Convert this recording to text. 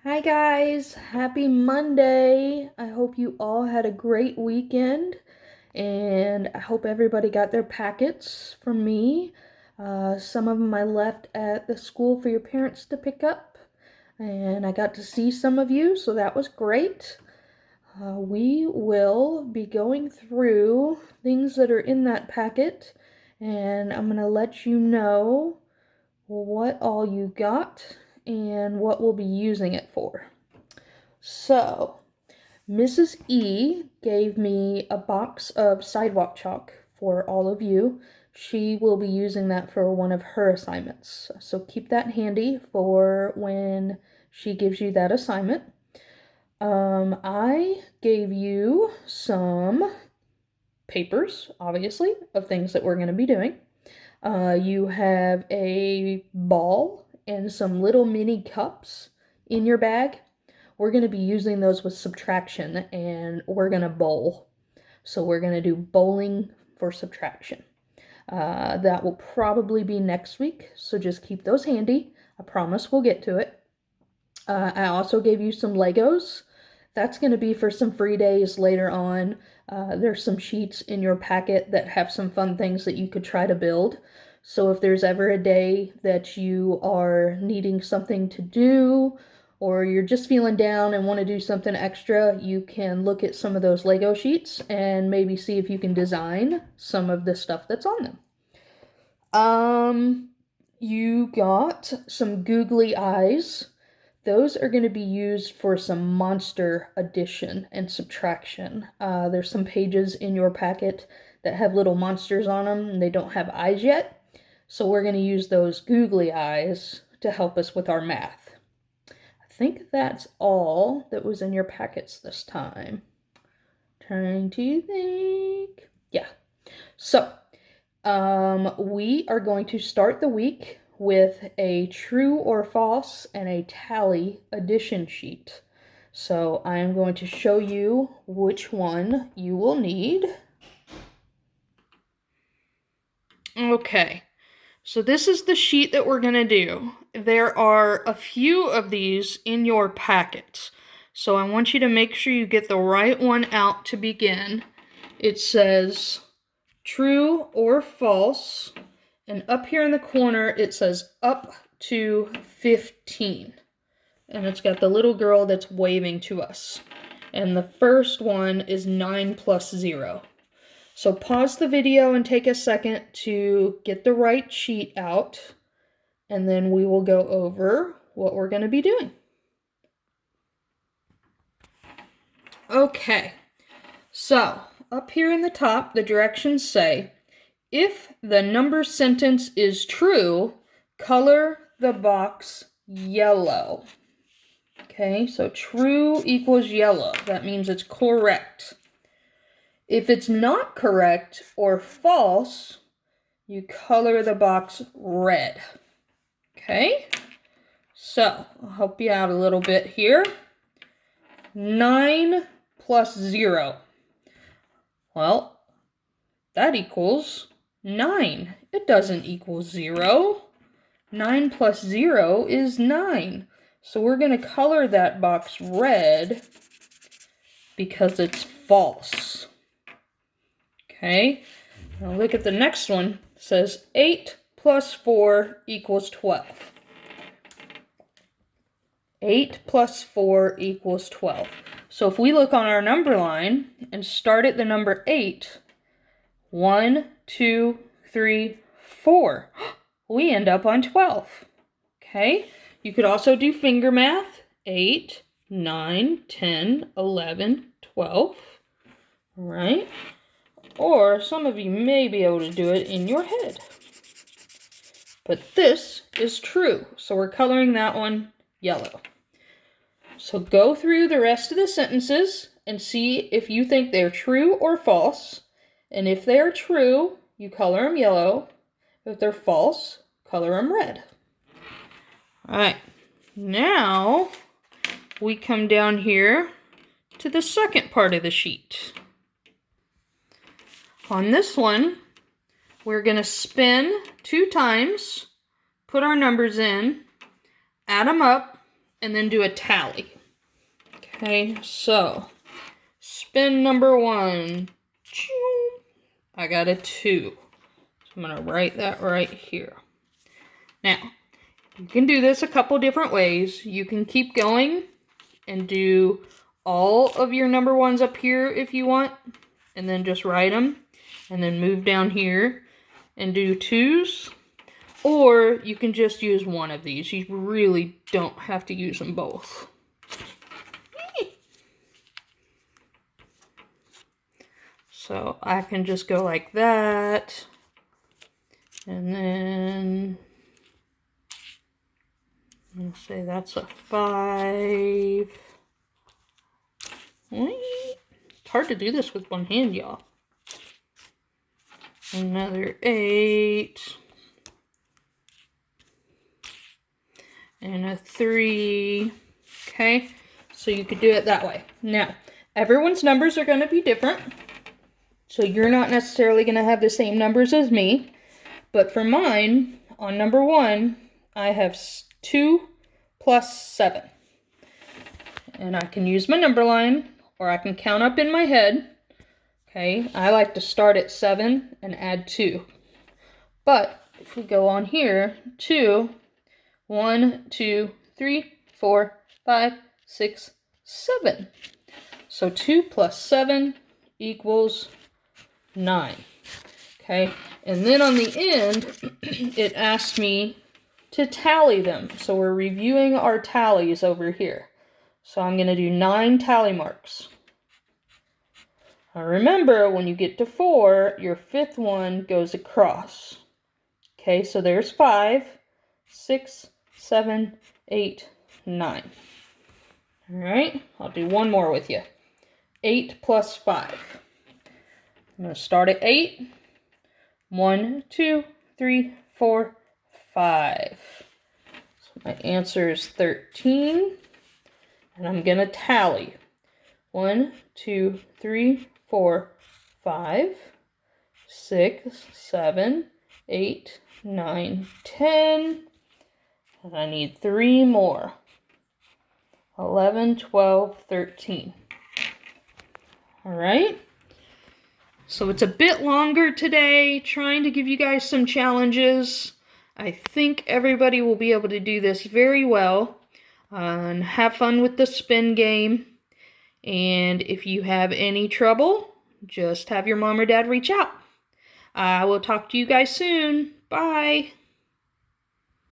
Hi guys, happy Monday. I hope you all had a great weekend and I hope everybody got their packets from me. Some of them I left at the school for your parents to pick up and I got to see some of you, so that was great. We will be going through things that are in that packet and I'm going to let you know what all you got and what we'll be using it for. So, Mrs. E gave me a box of sidewalk chalk for all of you. She will be using that for one of her assignments. So keep that handy for when she gives you that assignment. I gave you some papers, obviously, of things that we're going to be doing. You have a ball and some little mini cups in your bag. We're going to be using those with subtraction and we're going to bowl. So we're going to do bowling for subtraction. That will probably be next week, so just keep those handy. I promise we'll get to it. I also gave you some Legos. That's going to be for some free days later on. There's some sheets in your packet that have some fun things that you could try to build. So if there's ever a day that you are needing something to do, or you're just feeling down and want to do something extra, you can look at some of those Lego sheets and maybe see if you can design some of the stuff that's on them. You got some googly eyes. Those are going to be used for some monster addition and subtraction. There's some pages in your packet that have little monsters on them and they don't have eyes yet. So we're going to use those googly eyes to help us with our math. I think that's all that was in your packets this time. Trying to think. Yeah. So, we are going to start the week with a true or false and a tally addition sheet. So I am going to show you which one you will need. Okay, so this is the sheet that we're going to do. There are a few of these in your packet. So I want you to make sure you get the right one out to begin. It says true or false. And up here in the corner, it says up to 15. And it's got the little girl that's waving to us. And the first one is 9 plus 0. So pause the video and take a second to get the right sheet out. And then we will go over what we're going to be doing. Okay, so up here in the top, the directions say, if the number sentence is true, color the box yellow. Okay, so true equals yellow. That means it's correct. If it's not correct or false, you color the box red. Okay, so I'll help you out a little bit here. 9 plus 0. Well, that equals 9. It doesn't equal 0. 9 plus 0 is 9. So we're going to color that box red because it's false. Okay, now look at the next one. It says 8 plus 4 equals 12. 8 plus 4 equals 12. So if we look on our number line and start at the number 8, 1, 2, 3, 4. We end up on 12. Okay, you could also do finger math. 8, 9, 10, 11, 12. All right, or some of you may be able to do it in your head. But this is true, so we're coloring that one yellow. So go through the rest of the sentences and see if you think they're true or false. And if they are true, you color them yellow. If they're false, color them red. All right, now we come down here to the second part of the sheet. On this one, we're going to spin 2 times, put our numbers in, add them up, and then do a tally. Okay, so spin number 1. I got a 2. So I'm going to write that right here. Now, you can do this a couple different ways. You can keep going and do all of your number 1s up here if you want, and then just write them, and then move down here and do 2s. Or you can just use one of these. You really don't have to use them both. So I can just go like that. And then let's say that's a 5. It's hard to do this with one hand, y'all. Another 8. And a 3. Okay, so you could do it that way. Now, everyone's numbers are going to be different. So you're not necessarily going to have the same numbers as me. But for mine, on number 1, I have 2 plus 7. And I can use my number line, or I can count up in my head. Okay, I like to start at 7 and add 2. But if we go on here, 2, 1, 2, 3, 4, 5, 6, 7. So 2 plus 7 equals 9. Okay, and then on the end, it asks me to tally them. So we're reviewing our tallies over here. So I'm going to do 9 tally marks. Now remember, when you get to 4, your 5th one goes across. Okay, so there's 5, 6, 7, 8, 9. All right, I'll do one more with you. 8 plus 5. I'm going to start at 8. 1, 2, 3, 4, 5. So my answer is 13. And I'm going to tally. 1, 2, 3, 4, 5, 6, 7, 8, 9, 10. And I need 3 more. 11, 12, 13. All right. So it's a bit longer today, trying to give you guys some challenges. I think everybody will be able to do this very well. And have fun with the spin game. And if you have any trouble, just have your mom or dad reach out. I will talk to you guys soon. Bye.